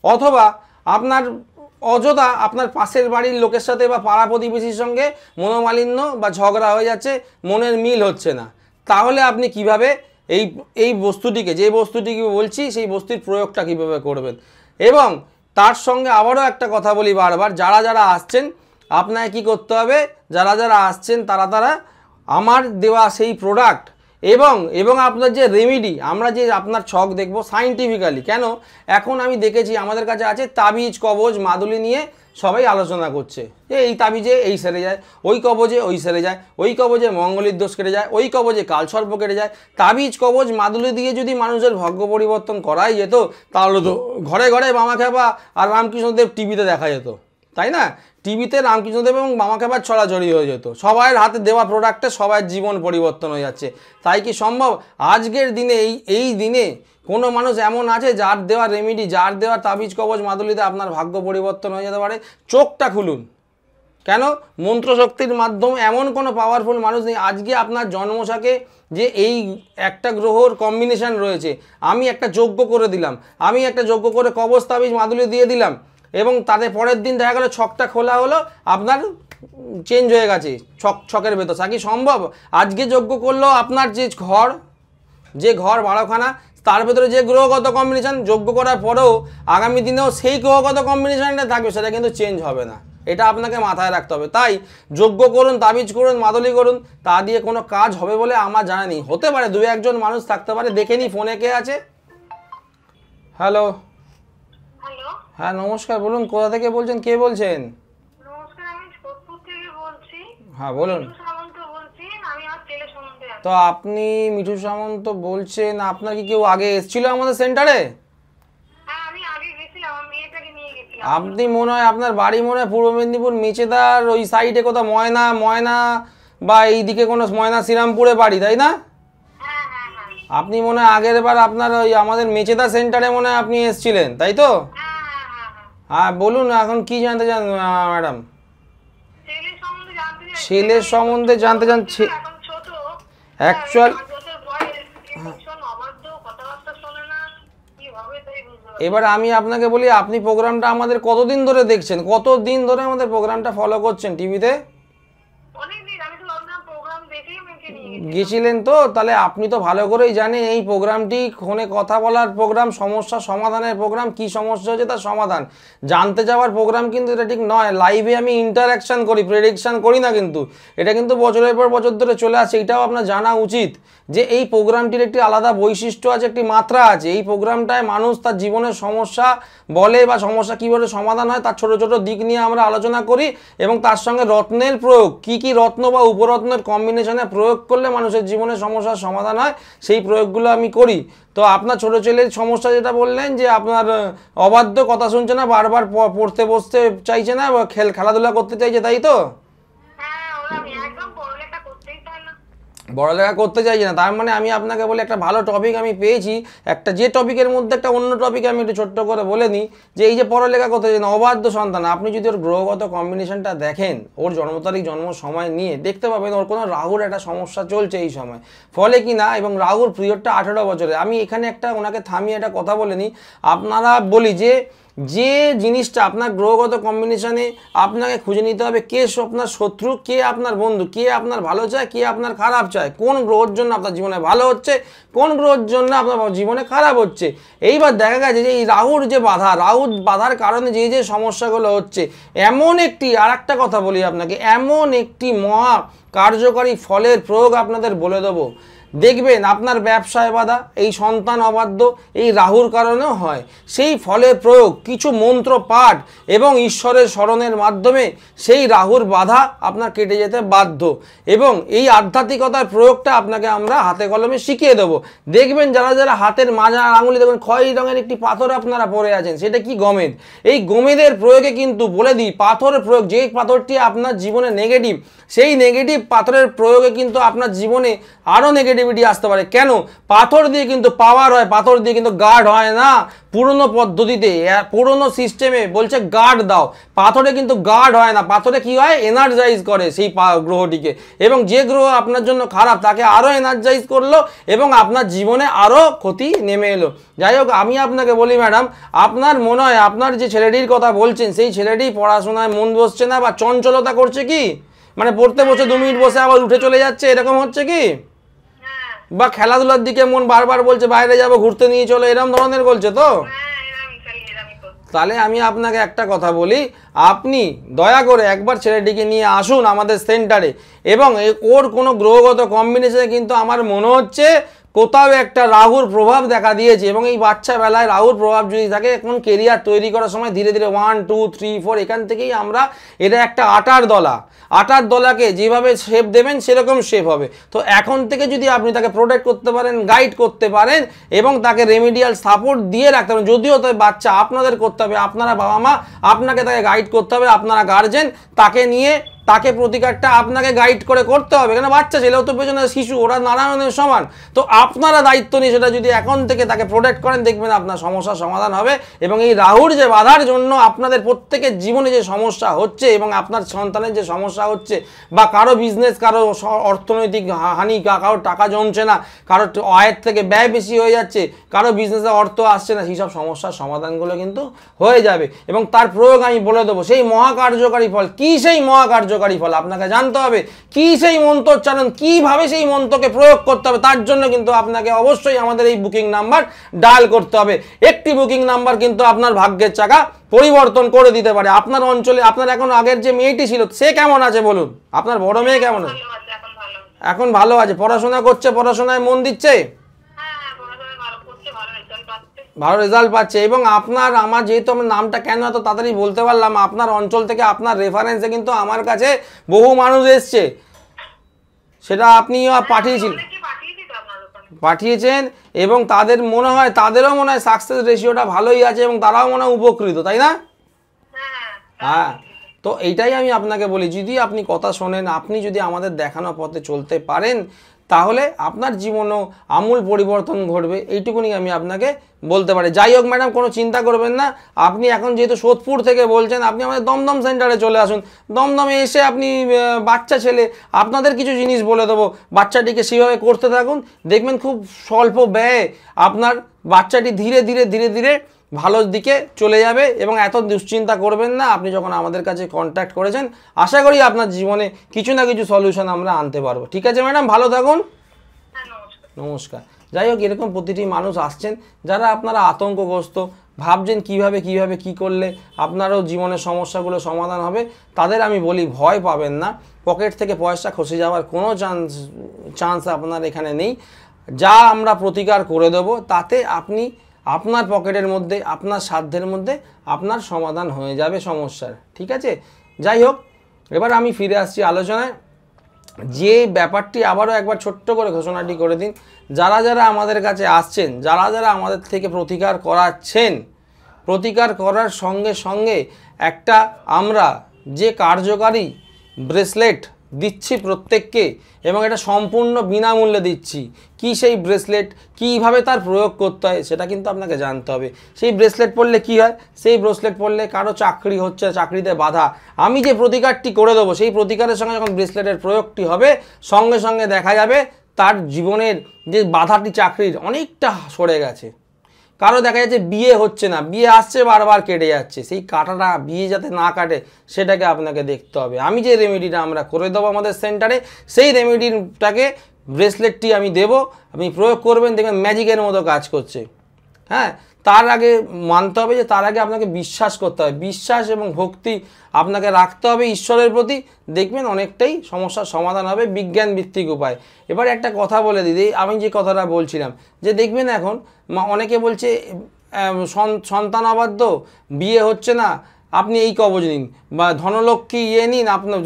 অথবা আপনার অযথা আপনার পাশের বাড়ির লোকের সাথে বা পাড়া প্রতিবেশীর সঙ্গে মনোমালিন্য বা ঝগড়া হয়ে যাচ্ছে, মনের মিল হচ্ছে না, তাহলে আপনি কিভাবে এই বস্তুটিকে, যে বস্তুটিকে বলছি সেই বস্তুর প্রয়োগটা কিভাবে করবেন। এবং তার সঙ্গে আবারও একটা কথা বলি বারবার, যারা আসছেন আপনাকে কি করতে হবে, যারা আসছেন তারা আমার দেওয়া সেই প্রোডাক্ট এবং আপনার যে রেমেডি, আমরা যে আপনার ছক দেখব সাইন্টিফিক্যালি, কেন এখন আমি দেখেছি আমাদের কাছে আছে তাবিজ, কবজ, মাদুলি নিয়ে সবাই আলোচনা করছে যে এই তাবিজে এই সেরে যায়, ওই কবজে ওই সেরে যায়, ওই কবজে মঙ্গলের দোষ কেটে যায়, ওই কবজে কালসর্প কেটে যায়। তাবিজ, কবজ, মাদুলি দিয়ে যদি মানুষের ভাগ্য পরিবর্তন করাই যেত তাহলে তো ঘরে ঘরে বামাখ্যাপা আর রামকৃষ্ণদেব টিভিতে দেখা যেত, তাই না? টিভিতে রামকৃষ্ণদেব এবং বামাখ্যাপার ছড়াছড়ি হয়ে যেত, সবাইয়ের হাতে দেওয়া প্রোডাক্টে সবার জীবন পরিবর্তন হয়ে যাচ্ছে। তাই কি সম্ভব আজকের দিনে, এই দিনে কোনো মানুষ এমন আছে যার দেওয়া রেমেডি, যার দেওয়া তাবিজ, কবজ, মাদুলিতে আপনার ভাগ্য পরিবর্তন হয়ে যেতে পারে? চোখটা খুলুন। কেন? মন্ত্রশক্তির মাধ্যমে এমন কোনো পাওয়ারফুল মানুষ নেই। আজকে আপনার জন্মছকে যে এই একটা গ্রহর কম্বিনেশন রয়েছে, আমি একটা যজ্ঞ করে দিলাম, আমি একটা যজ্ঞ করে কবজ, তাবিজ, মাদুলি দিয়ে দিলাম, এবং তাদের পরের দিন দেখা গেল ছকটা খোলা হলো, আপনার চেঞ্জ হয়ে গেছে ছকের ভেতর। তা কি সম্ভব? আজকে যজ্ঞ করলো আপনার যে ঘর 12খানা, তার ভেতরে যে গ্রহগত কম্বিনেশন, যজ্ঞ করার পরেও আগামী দিনেও সেই গ্রহগত কম্বিনেশনটা থাকবে, সেটা কিন্তু চেঞ্জ হবে না। এটা আপনাকে মাথায় রাখতে হবে। তাই যজ্ঞ করুন, তাবিজ করুন, মাদুলি করুন, তা দিয়ে কোনো কাজ হবে বলে আমার জানা নেই। হতে পারে 2-1 মানুষ থাকতে পারে। দেখে নি ফোনে কে আছে। হ্যালো। হ্যালো, হ্যাঁ নমস্কার, বলুন কোথা থেকে বলছেন, কে বলছেন? নমস্কার, আমি সোদপুর থেকে বলছি। হ্যাঁ বলুন। মিঠু সামন্ত বলছি। আমি আমার ছেলে সম্বন্ধে তো আপনি মিঠু সামন্ত বলছেন, আপনার কি কেউ আগে এসেছিল আমাদের সেন্টারে? হ্যাঁ, আমি আগে গেছিলাম, আমার মেয়েটাকে নিয়ে গেছিলাম। আপনি মনে হয় আপনার বাড়ি মনে হয় পূর্ব মেদিনীপুর মেচেদার ওই সাইডে কোথাও, ময়না বা এইদিকে কোনো ময়না শ্রীরামপুরে বাড়ি, তাই না? হ্যাঁ হ্যাঁ হ্যাঁ আপনি মনে হয় আগের বার আপনার ওই আমাদের মেচেদা সেন্টারে মনে হয় আপনি এসেছিলেন, তাই তো? হ্যাঁ হ্যাঁ হ্যাঁ হ্যাঁ। হ্যাঁ বলুন, এখন কি জানতে চান ম্যাডাম? ছেলের সম্বন্ধে জানতে চাই। ছেলের সম্বন্ধে জানতে চান? এখন ছোট, অ্যাকচুয়াল 5 বছর বয়স, ভীষণ অবাধ্য, কথাবার্তা শোনে না, কি হবে তাই বুঝতে পারছি না। এবার আমি আপনাকে বলি, আপনি প্রোগ্রামটা আমাদের কতদিন ধরে দেখছেন, কতদিন ধরে আমাদের প্রোগ্রামটা ফলো করছেন টিভিতে? অনেকদিন, আমি তো আপনার প্রোগ্রাম দেখেই মেয়েকে নিয়ে গেছি। গেছিলেন তো? তাহলে আপনি তো ভালো করেই জানেন এই প্রোগ্রামটি ফোনে কথা বলার প্রোগ্রাম, সমস্যা সমাধানের প্রোগ্রাম, কি সমস্যা হচ্ছে তার সমাধান জানতে যাওয়ার প্রোগ্রাম কিন্তু এটা ঠিক নয়। লাইভে আমি ইন্টারাকশান করি, প্রেডিকশান করি না, কিন্তু এটা কিন্তু বছরের পর বছর ধরে চলে আসছে। এটাও আপনার জানা উচিত যে এই প্রোগ্রামটির একটি আলাদা বৈশিষ্ট্য আছে, একটি মাত্রা আছে। এই প্রোগ্রামটায় মানুষ তার জীবনের সমস্যা বলে বা সমস্যা কীভাবে সমাধান হয় তার ছোট ছোট দিক নিয়ে আমরা আলোচনা করি, এবং তার সঙ্গে রত্নের প্রয়োগ, কি রত্ন বা উপরত্নের কম্বিনেশনে প্রয়োগ করলে মানুষের জীবনের সমস্যার সমাধান হয়, সেই প্রয়োগগুলো আমি করি। তো আপনার ছোটো ছেলের সমস্যা যেটা বললেন যে আপনার অবাধ্য, কথা শুনছে না, বারবার পড়তে বসতে চাইছে না, খেলাধুলা করতে চাইছে, তাই তো? হ্যাঁ, ওরা একদম পড়ালেখা করতেই চায় না। পড়ালেখা করতে চাইছি না, তার মানে আমি আপনাকে বলি একটা ভালো টপিক আমি পেয়েছি, একটা যে টপিকের মধ্যে একটা অন্য টপিক আমি একটু ছোট্ট করে বলে নিই, যে এই যে পড়ালেখা করতে চাই না, অবাধ্য সন্তান, আপনি যদি ওর গ্রহগত কম্বিনেশনটা দেখেন, ওর জন্ম তারিখ জন্ম সময় নিয়ে দেখতে পাবেন ওর কোনো রাহুর একটা সমস্যা চলছে এই সময়, ফলে কি না, এবং রাহুর পিরিয়ডটা 18 বছরে। আমি এখানে একটা ওনাকে থামিয়ে একটা কথা বলে নিই, আপনারা বলি যে জিনিসটা আপনার গ্রহগত কম্বিনেশনে আপনাকে খুঁজে নিতে হবে কে আপনার শত্রু, কে আপনার বন্ধু, কে আপনার ভালো চায়, কে আপনার খারাপ চায়, কোন গ্রহের জন্য আপনার জীবনে ভালো হচ্ছে, কোন গ্রহের জন্য আপনার জীবনে খারাপ হচ্ছে। এইবার দেখা গেছে যে এই রাহুর যে রাহুর বাধার কারণে যে সমস্যাগুলো হচ্ছে, এমন একটি আর একটা কথা বলি আপনাকে, এমন একটি মহা কার্যকারী ফলের প্রয়োগ আপনাদের বলে দেবো, দেখবেন আপনার ব্যবসায় বাধা, এই সন্তান অবাধ্য এই রাহুর কারণেও হয়, সেই ফলের প্রয়োগ কিছু মন্ত্র পাঠ এবং ঈশ্বরের স্মরণের মাধ্যমে সেই রাহুর বাধা আপনার কেটে যেতে বাধ্য, এবং এই আধ্যাত্মিকতার প্রয়োগটা আপনাকে আমরা হাতে কলমে শিখিয়ে দেবো। দেখবেন যারা হাতের মাজা আঙুলে দেখবেন খয়েরি রঙের একটি পাথর আপনারা পরে আছেন, সেটা কি গমেদ, এই গমেদের প্রয়োগে কিন্তু বলে দিই, পাথরের প্রয়োগ, যেই পাথরটি আপনার জীবনে নেগেটিভ, সেই নেগেটিভ পাথরের প্রয়োগে কিন্তু আপনার জীবনে আরও নেগেটিভিটি আসতে পারে। কেন? পাথর দিয়ে কিন্তু পাওয়ার হয়, পাথর দিয়ে কিন্তু গার্ড হয় না। পুরনো পদ্ধতিতে পুরনো সিস্টেমে বলছে গার্ড দাও, পাথরে কিন্তু গার্ড হয় না, পাথরে কি হয়, এনার্জাইজ করে সেই গ্রহটিকে, এবং যে গ্রহ আপনার জন্য খারাপ তাকে আরও এনার্জাইজ করলো এবং আপনার জীবনে আরও ক্ষতি নেমে এলো। যাই হোক, আমি আপনাকে বলি ম্যাডাম, আপনার মনে হয় আপনার যে ছেলেটির কথা বলছেন সেই ছেলেটি পড়াশোনায় মন বসছে না, বা চঞ্চলতা করছে কি, মানে পড়তে বসে 2 মিনিট বসে আবার উঠে চলে যাচ্ছে, এরকম হচ্ছে কি, বা খেলাধুলার দিকে মন বারবার বলছে বাইরে যাবো ঘুরতে নিয়ে চলো, এরকম ধরনের বলছে তো? তাহলে আমি আপনাকে একটা কথা বলি, আপনি দয়া করে একবার ছেলেটিকে নিয়ে আসুন আমাদের সেন্টারে, এবং ওর কোনো গ্রহগত কম্বিনেশনে কিন্তু আমার মনে হচ্ছে কোথাও একটা রাহুর প্রভাব দেখা দিয়েছে, এবং এই বাচ্চা বেলায় রাহুর প্রভাব যদি থাকে, এখন কেরিয়ার তৈরি করার সময় ধীরে ধীরে 1 2 3 4 এখান থেকেই আমরা, এটা একটা আটার দলাকে যেভাবে শেপ দেবেন সেরকম শেপ হবে। তো এখন থেকে যদি আপনি তাকে প্রোটেক্ট করতে পারেন, গাইড করতে পারেন, এবং তাকে রেমিডিয়াল সাপোর্ট দিয়ে রাখতে পারেন, যদিও তাই বাচ্চা আপনাদের করতে হবে, আপনারা বাবা মা, আপনাকে তাকে গাইড করতে হবে, আপনারা গার্জেন, তাকে নিয়ে তাকে প্রতিকারটা আপনাকে গাইড করে করতে হবে, কেন বাচ্চা ছেলেও তো পেছনে শিশু, ওরা নারায়ণের সমান। তো আপনারা দায়িত্ব নিয়ে সেটা যদি এখন থেকে তাকে প্রোটেক্ট করেন, দেখবেন আপনার সমস্যার সমাধান হবে, এবং এই রাহুর যে বাধার জন্য আপনাদের প্রত্যেকের জীবনে যে সমস্যা হচ্ছে, এবং আপনার সন্তানের যে সমস্যা হচ্ছে, বা কারো বিজনেস, কারো অর্থনৈতিক হানি, কারো টাকা জমছে না, কারো আয়ের থেকে ব্যয় বেশি হয়ে যাচ্ছে, কারো বিজনেসে অর্থ আসছে না, সেই সব সমস্যার সমাধানগুলো কিন্তু হয়ে যাবে, এবং তার প্রয়োগ আমি বলে দেবো। সেই মহাকার্যকারী ফল কি, সেই মহাকার্যকারী ফল আপনাকে জানতে হবে, কি সেই মন্ত্রোচ্চারণ, কিভাবে সেই মন্ত্রকে প্রয়োগ করতে হবে, তার জন্য কিন্তু আপনাকে অবশ্যই আমাদের এই বুকিং নাম্বার ডায়াল করতে হবে। একটি বুকিং নাম্বার কিন্তু আপনার ভাগ্যের চাকা পরিবর্তন করে দিতে পারে। আপনার অঞ্চলে আপনার এখন আগের যে মেয়েটি ছিল সে কেমন আছে বলুন, আপনার বড় মেয়ে কেমন আছে? এখন ভালো আছে, পড়াশোনা করছে, পড়াশোনায় মন দিচ্ছে, ভালো রেজাল্ট পাচ্ছে, এবং আমার যেহেতু আমার নামটা কেন এত তাড়াতাড়ি বলতে পারলাম, আপনার অঞ্চল থেকে আপনার রেফারেন্সে কিন্তু আমার কাছে বহু মানুষ এসছে, সেটা আপনিও পাঠিয়েছেন, এবং তাদেরও মনে হয় সাকসেস রেশিওটা ভালোই আছে, এবং তারাও মনে হয় উপকৃত, তাই না? হ্যাঁ, তো এইটাই আমি আপনাকে বলি, যদি আপনি কথা শোনেন, আপনি যদি আমাদের দেখানো পথে চলতে পারেন, তাহলে আপনার জীবনেও আমূল পরিবর্তন ঘটবে, এইটুকুনি আমি আপনাকে বলতে পারি। যাই হোক ম্যাডাম, কোনো চিন্তা করবেন না, আপনি এখন যেহেতু সোদপুর থেকে বলছেন, আপনি আমাদের দমদম সেন্টারে চলে আসুন। দমদমে এসে আপনি বাচ্চা ছেলে, আপনাদের কিছু জিনিস বলে দেবো, বাচ্চাটিকে সেভাবে করতে থাকুন, দেখবেন খুব স্বল্প ব্যয়ে আপনার বাচ্চাটি ধীরে ধীরে ধীরে ধীরে ভালোর দিকে চলে যাবে, এবং এত দুশ্চিন্তা করবেন না। আপনি যখন আমাদের কাছে কন্ট্যাক্ট করেছেন, আশা করি আপনার জীবনে কিছু না কিছু সলিউশন আমরা আনতে পারবো। ঠিক আছে ম্যাডাম, ভালো থাকুন, নমস্কার। যাই হোক, এরকম প্রতিটি মানুষ আসছেন যারা আপনারা আতঙ্কগ্রস্ত, ভাবছেন কিভাবে কি করলে আপনারও জীবনের সমস্যাগুলো সমাধান হবে, তাদের আমি বলি ভয় পাবেন না, পকেট থেকে পয়সা খসে যাওয়ার কোনো চান্স আপনার এখানে নেই। যা আমরা প্রতিকার করে দেবো, তাতে আপনি আপনার পকেটের মধ্যে, আপনার সাধ্যের মধ্যে আপনার সমাধান হয়ে যাবে সমস্যার। ঠিক আছে, যাই হোক, এবার আমি ফিরে আসছি আলোচনায়। যে ব্যাপারটি আবারও একবার ছোট্ট করে ঘোষণাটি করে দিন, যারা আমাদের কাছে আসছেন, যারা আমাদের থেকে প্রতিকার করাচ্ছেন, প্রতিকার করার সঙ্গে সঙ্গে একটা আমরা যে কার্যকারী ব্রেসলেট দিচ্ছি প্রত্যেককে, এবং এটা সম্পূর্ণ বিনামূল্যে দিচ্ছি। কি সেই ব্রেসলেট, কীভাবে তার প্রয়োগ করতে হয় সেটা কিন্তু আপনাকে জানতে হবে। সেই ব্রেসলেট পরলে কি হয়, সেই ব্রেসলেট পরলে কারো চাকরি হচ্ছে, চাকরিতে বাধা, আমি যে প্রতিকারটি করে দেবো সেই প্রতিকারের সঙ্গে যখন ব্রেসলেটের প্রয়োগটি হবে সঙ্গে সঙ্গে দেখা যাবে তার জীবনের যে বাধাটি চাকরির অনেকটা সরে গেছে। কারো দেখা যাচ্ছে বিয়ে হচ্ছে না, বিয়ে আসছে বারবার কেটে যাচ্ছে, সেই কাটাটা বিয়ে যাতে না কাটে সেটাকে আপনাকে দেখতে হবে। আমি যে রেমেডিটা আমরা করে দেবো আমাদের সেন্টারে, সেই রেমেডিটাকে ব্রেসলেটটি আমি দেবো, আপনি প্রয়োগ করবেন, দেখবেন ম্যাজিকের মতো কাজ করছে। হ্যাঁ, তার আগে মানতে হবে যে তার আগে আপনাকে বিশ্বাস করতে হবে, বিশ্বাস এবং ভক্তি আপনাকে রাখতে হবে ঈশ্বরের প্রতি, দেখবেন অনেকটাই সমস্যার সমাধান হবে বিজ্ঞান ভিত্তিক উপায়। এবার একটা কথা বলে দিদি, আমি যে কথাটা বলছিলাম যে দেখবেন এখন অনেকে বলছে সন্তান অবাধ্য, বিয়ে হচ্ছে না, আপনি এই কবজ নিন বা ধনলক্ষ্মী নিন, আপনার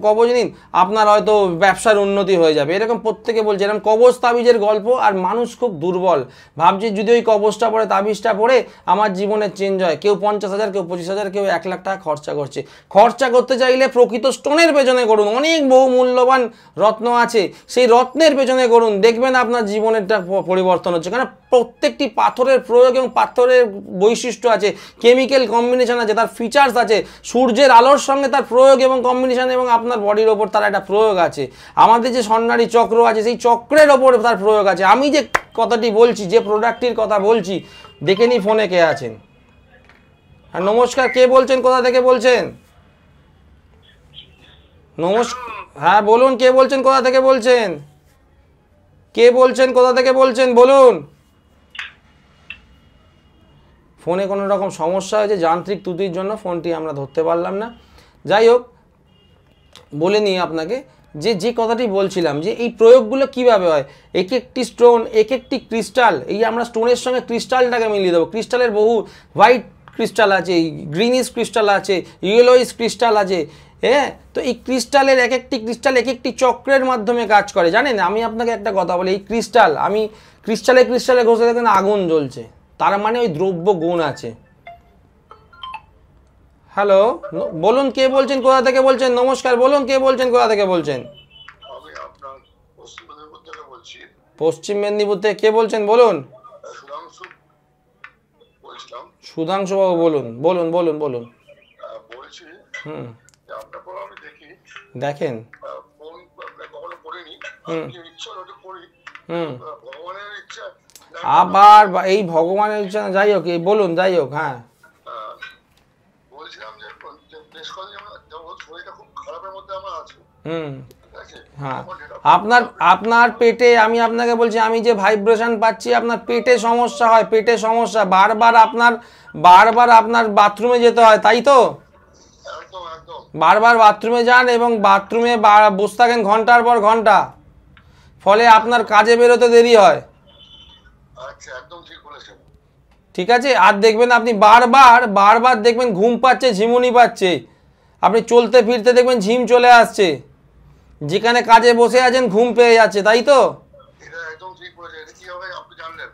কবজ নিন, আপনার হয়তো ব্যবসার উন্নতি হয়ে যাবে, এরকম প্রত্যেকে বলছে। এরকম কবজ তাবিজের গল্প, আর মানুষ খুব দুর্বল, ভাবছে যদি ওই কবজটা পড়ে তাবিজটা পড়ে আমার জীবনে চেঞ্জ হয়। কেউ 50,000, কেউ 25,000, কেউ 1 লাখ টাকা খরচা করছে। খরচা করতে চাইলে প্রকৃত স্টোনের পেছনে করুন, অনেক বহু মূল্যবান রত্ন আছে, সেই রত্নের পেছনে করুন, দেখবেন আপনার জীবনেরটা পরিবর্তন হচ্ছে। কারণ প্রত্যেকটি পাথরের প্রয়োগ এবং পাথরের বৈশিষ্ট্য আছে, কেমিক্যাল কম্বিনেশন আছে, তার ফিচার্স আছে, সূর্যের আলোর সঙ্গে তার প্রয়োগ এবং কম্বিনেশন, এবং আপনার বডির ওপর তার একটা প্রয়োগ আছে। আমাদের যে স্বর্ণালী চক্র আছে সেই চক্রের ওপর তার প্রয়োগ আছে। আমি যে কথাটি বলছি, যে প্রোডাক্টটির কথা বলছি, দেখে নি ফোনে কে আছেন। আর নমস্কার, কে বলছেন, কোথা থেকে বলছেন? নমস্কার, হ্যাঁ বলুন, কে বলছেন, কোথা থেকে বলছেন? কে বলছেন, কোথা থেকে বলছেন, বলুন। ফোনে কোনো রকম সমস্যা হয়েছে, যান্ত্রিক ত্রুটির জন্য ফোনটি আমরা ধরতে পারলাম না। যাই হোক, বলে নিই আপনাকে যে কথাটি বলছিলাম, যে এই প্রয়োগগুলো কিভাবে হয়। এক একটি স্টোন, এক একটি ক্রিস্টাল, এই আমরা স্টোনের সঙ্গে ক্রিস্টালটাকে মিলিয়ে দেবো। ক্রিস্টালের বহু হোয়াইট ক্রিস্টাল আছে, গ্রিনিশ ক্রিস্টাল আছে, ইয়েলোইশ ক্রিস্টাল আছে। হ্যাঁ, তো এই ক্রিস্টালের এক একটি ক্রিস্টাল এক একটি চক্রের মাধ্যমে কাজ করে, জানেন। আমি আপনাকে একটা কথা বলি, এই ক্রিস্টাল, আমি ক্রিস্টালে ঘষে দেখেন আগুন জ্বলছে, তার মানে ওই দ্রব্য গুণ আছে। হ্যালো, বলুন কে বলছেন, কোথা থেকে বলছেন? নমস্কার, বলুন কে বলছেন, কোথা থেকে বলছেন? আমি আপনার পশ্চিম মেদিনীপুর থেকে বলছি। পশ্চিম মেদিনীপুর থেকে কে বলছেন, বলুন? সুধাংশু বলছিলাম। সুধাংশু বাবু, বলুন বলুন বলুন বলুন। বলছি হুম, যে আপনার পর আমি দেখি, দেখেন। ফোন কখনো করিনি, ইচ্ছা হলে করি, ভগবানের ইচ্ছা। আবার এই ভগবানের ইচ্ছা, যাই হোক, এই বলুন, যাই হোক। হ্যাঁ, বলছিলাম যে বেশ কদিন যেমন শরীরটা খুব খারাপের মধ্যে আমার আছে। ঠিক আছে, হ্যাঁ, আপনার পেটে, আমি আপনাকে বলছি, আমি যে ভাইব্রেশন পাচ্ছি, আপনার পেটে সমস্যা হয়, পেটে সমস্যা, বারবার আপনার বাথরুমে যেতে হয়, তাই তো? একদম একদম। বারবার বাথরুমে যান এবং বাথরুমে বসে থাকেন ঘন্টার পর ঘন্টা, ফলে আপনার কাজে বেরোতে দেরি হয়। আচ্ছা, একদম ঠিক বলেছেন। ঠিক আছে, আর দেখবেন আপনি বারবার দেখবেন ঘুম পাচ্ছে, ঝিমুনি পাচ্ছে, আপনি চলতে ফিরতে দেখবেন ঝিম চলে আসছে, যেখানে কাজে বসে আছেন ঘুম পেয়ে যাচ্ছে, তাই তো? এটা একদম ঠিক বলেছেন। এটা কিভাবে আপনি জানলেন?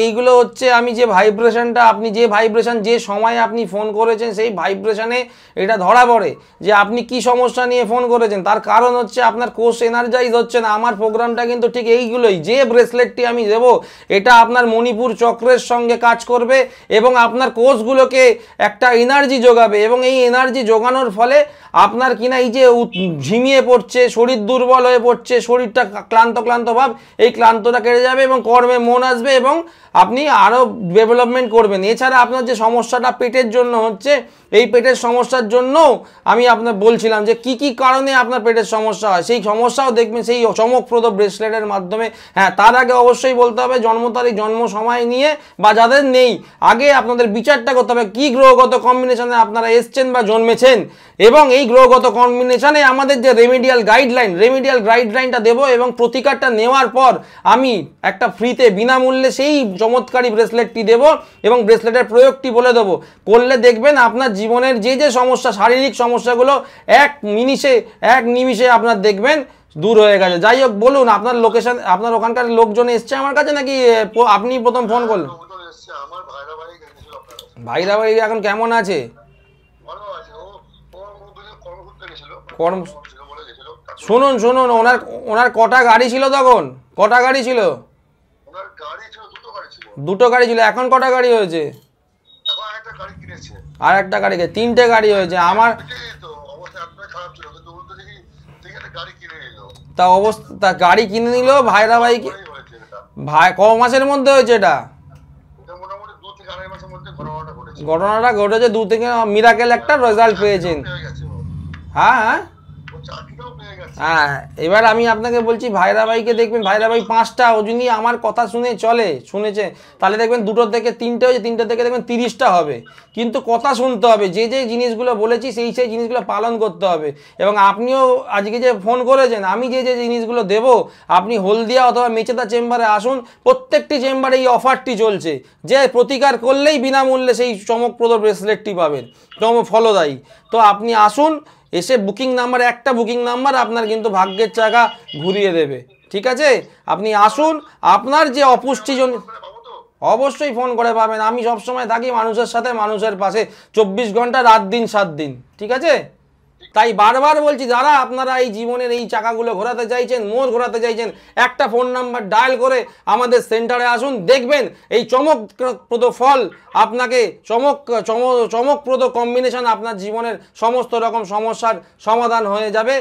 এইগুলো হচ্ছে, আমি যে ভাইব্রেশনটা, আপনি যে ভাইব্রেশন, যে সময়ে আপনি ফোন করেছেন সেই ভাইব্রেশনে এটা ধরা পড়ে যে আপনি কি সমস্যা নিয়ে ফোন করেছেন। তার কারণ হচ্ছে আপনার কোষ এনার্জাইজ হচ্ছে না। আমার প্রোগ্রামটা কিন্তু ঠিক এইগুলোই, যে ব্রেসলেটটি আমি দেবো এটা আপনার মণিপুর চক্রের সঙ্গে কাজ করবে এবং আপনার কোষগুলোকে একটা এনার্জি যোগাবে, এবং এই এনার্জি যোগানোর ফলে আপনার কিনা এই যে ঝিমিয়ে পড়ছে, শরীর দুর্বল হয়ে পড়ছে, শরীরটা ক্লান্ত ভাব, এই ক্লান্তটা কেটে যাবে এবং কর্মে মন আসবে এবং আপনি আরও ডেভেলপমেন্ট করবেন। এছাড়া আপনার যে সমস্যাটা পেটের জন্য হচ্ছে, এই পেটের সমস্যার জন্য আমি আপনার বলছিলাম যে কি কি কারণে আপনার পেটের সমস্যা হয়, সেই সমস্যাও দেখবেন সেই চমকপ্রদ ব্রেসলেটের মাধ্যমে। হ্যাঁ, তার আগে অবশ্যই বলতে হবে জন্ম তারিখ, জন্ম সময় নিয়ে, বা যাদের নেই আগে আপনাদের বিচারটা করতে হবে কি গ্রহগত কম্বিনেশনে আপনারা এসছেন বা জন্মেছেন, এবং এই গ্রহগত কম্বিনেশনে আমাদের যে রেমিডিয়াল গাইডলাইনটা দেবো, এবং প্রতিকারটা নেওয়ার পর আমি একটা ফ্রিতে বিনামূল্যে সেই চমৎকারী ব্রেসলেটটি দেবো এবং ব্রেসলেটের প্রয়োগটি বলে দেবো। করলে দেখবেন আপনার জীবনের যে সমস্যা, শারীরিক সমস্যাগুলো এক নিমিষে আপনার দেখবেন দূর হয়ে গেছে। যাই হোক, বলুন আপনার লোকেশন, আপনার ওখানকার লোকজন এসছে আমার কাছে নাকি আপনি প্রথম ফোন করলেন? আমার ভাইরা বাড়ি গেছিল আপনার। ভাইরা বাড়ি এখন কেমন আছে? ভালো আছে, ও কর্মসূত্রে গেছিল, কর্ম ছিল বলে গেছিল। শুনুন শুনুন, ওনার ওনার কটা গাড়ি ছিল তখন? কটা গাড়ি ছিল? ওনার গাড়ি ছিল, দুটো গাড়ি ছিল। দুটো গাড়ি ছিল। এখন কটা গাড়ি হয়েছে? এখন একটা গাড়ি কিনেছে। আর একটা গাড়িকে 3টে গাড়ি হয়েছে। আমার এটাই তো অবস্থা এতটাই খারাপ ছিল, কিন্তু উনি তো দেখি একটা গাড়ি কিনে নিল। তা অবস্থা, তা গাড়ি কিনে নিল ভাইরা ভাইকে। পরেই হয়েছে এটা। ভাই ক মাসের মধ্যে হয়েছে এটা? এটা মোটামুটি 2 থেকে 2.5 মাসের মধ্যে ঘটনাটা ঘটেছে। ঘটনাটা ঘটেছে 2 থেকে, মিরাকেল একটা রেজাল্ট পেয়েছেন। পেয়ে গেছে ও। হ্যাঁ হ্যাঁ ও চাকরিটাও পেয়ে গেছে। হ্যাঁ, এবার আমি আপনাকে বলছি ভাইরা ভাইকে দেখবেন, ভাইরা ভাই 5টা, ও যদি আমার কথা শুনে চলে, শুনেছে, তাহলে দেখবেন 2 থেকে 3টে হয়েছে, 3টে থেকে দেখবেন 30টা হবে। কিন্তু কথা শুনতে হবে, যে যে জিনিসগুলো বলেছি সেই সেই জিনিসগুলো পালন করতে হবে। এবং আপনিও আজকে যে ফোন করেছেন, আমি যে যে জিনিসগুলো দেব, আপনি হলদিয়া অথবা মেচেদা চেম্বারে আসুন। প্রত্যেকটি চেম্বারে এই অফারটি চলছে, যে প্রতিকার করলেই বিনামূল্যে সেই চমকপ্রদ ব্রেসলেটটি পাবেন, ফলদায়ী। তো আপনি আসুন, এসে বুকিং নাম্বার, একটা বুকিং নাম্বার আপনার কিন্তু ভাগ্যের চাকা ঘুরিয়ে দেবে। ঠিক আছে, আপনি আসুন। আপনার যে অপুষ্টিজনিত, পাবো তো? অবশ্যই ফোন করে পাবেন। আমি সবসময় থাকি মানুষের সাথে, মানুষের পাশে, 24 ঘন্টা, রাত দিন 7 দিন। ঠিক আছে, তাই বারবার বলছি, যারা আপনারা এই জীবনের এই চাকাগুলো ঘোরাতে চাইছেন, মোড় ঘোরাতে চাইছেন, একটা ফোন নাম্বার ডায়াল করে আমাদের সেন্টারে আসুন। দেখবেন এই চমকপ্রদ ফল আপনাকে, চমকপ্রদ কম্বিনেশন আপনার জীবনের সমস্ত রকম সমস্যার সমাধান হয়ে যাবে।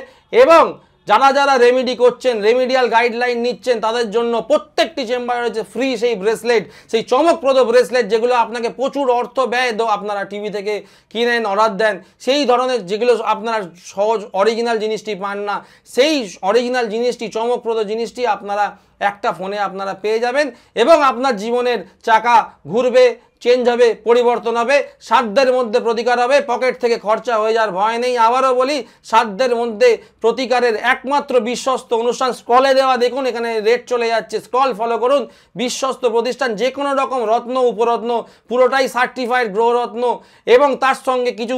এবং যারা যারা রেমেডি করছেন, রেমিডিয়াল গাইডলাইন নিচ্ছেন, তাদের জন্য প্রত্যেকটি চেম্বারে রয়েছে ফ্রি সেই ব্রেসলেট, সেই চমকপ্রদ ব্রেসলেট, যেগুলো আপনাকে প্রচুর অর্থ ব্যয় আপনারা টিভি থেকে কিনেন, অর্ডার দেন, সেই ধরনের যেগুলো আপনারা সহজ অরিজিনাল জিনিসটি পান না, সেই অরিজিনাল জিনিসটি, চমকপ্রদ জিনিসটি আপনারা একটা ফোনে আপনারা পেয়ে যাবেন। এবং আপনার জীবনের চাকা ঘুরবে, চেঞ্জ হবে, পরিবর্তন হবে, সাধ্যের মধ্যে প্রতিকার হবে, পকেট থেকে খরচা হয়ে যাওয়ার ভয় নেই। আবারও বলি, সাধ্যের মধ্যে প্রতিকারের একমাত্র বিশ্বস্ত অনুষ্ঠান, স্ক্রলে দেওয়া দেখুন, এখানে রেট চলে যাচ্ছে, স্ক্রল ফলো করুন। বিশ্বস্ত প্রতিষ্ঠান, যে কোনো রকম রত্ন, উপরত্ন, পুরোটাই সার্টিফাইড গ্রহরত্ন, এবং তার সঙ্গে কিছু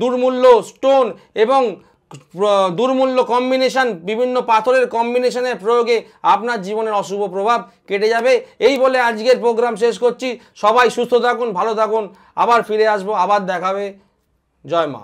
দুর্মূল্য স্টোন এবং দুর্মূল্য কম্বিনেশন, বিভিন্ন পাথরের কম্বিনেশনের প্রয়োগে আপনার জীবনের অশুভ প্রভাব কেটে যাবে। এই বলে আজকের প্রোগ্রাম শেষ করছি। সবাই সুস্থ থাকুন, ভালো থাকুন, আবার ফিরে আসবো, আবার দেখাবে। জয় মা।